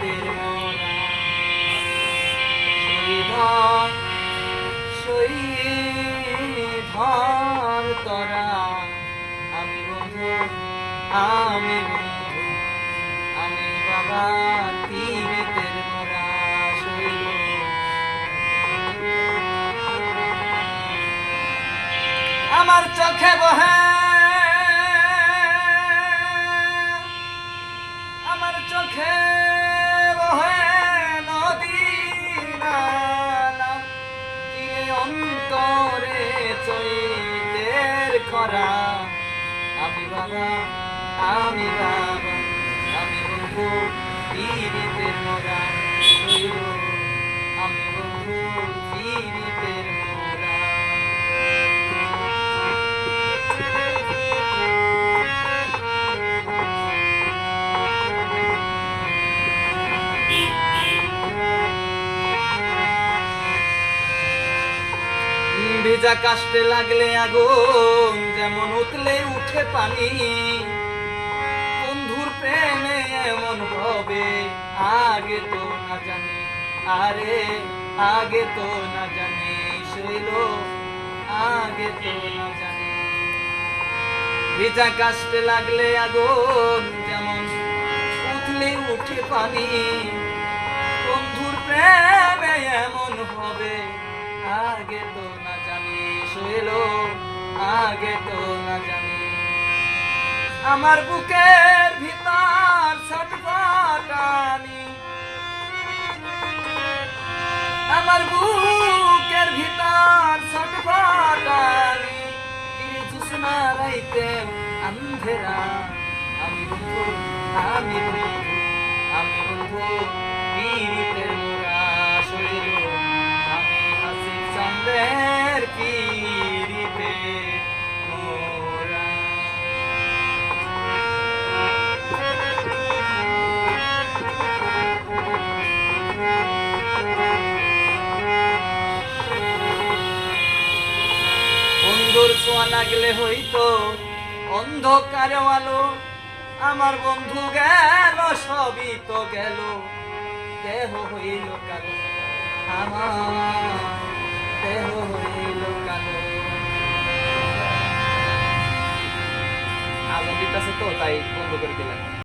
পীড়িতের মোরা শহীধর তোরা আমি বন্ধু আমি বন্ধু আমি বাবা পীড়িতের মোরা শহীদ আমার চোখে বহে আমার চোখে বহে নদীর নালা চিরে অন্তরে চৈতের খরা আমি বাবা আমি বাবা আমি বন্ধু পীড়িতের মোরা আমি বন্ধু পীড়িতের মোরা ভিজা কাষ্টে লাগলে আগুন যেমন উতলে উঠে পানি বন্ধুর প্রেমে এমন হবে আগে তো না জানি আরে আগে তো না জানি শৈল আগে তো না জানি ভিজা কাষ্টে লাগলে আগুন যেমন উতলে উঠে পানি বন্ধুর প্রেমে এমন হবে আগে তো না জানি শৈল আগে তো না জানি আমার বুকের ভিতর ছটফটানি আমার বুকের ভিতর ছটফটানি কিরে জুসনা রাইতে আন্ধেরা আমি বন্ধু আমি বন্ধু আমি বন্ধু পীড়িতের মোরা শৈল আমি হাসি চন্দ্রের পীড়িতে মোরা বন্ধুর ছোঁয়া লাগলে হইতো অন্ধকার আলো আমার বন্ধু গেল সবই তো গেল দেহ হইল কালো আমার দেহ হইল কালো আগুন দিতেছে তো তাই বন্ধ করে দিলাম।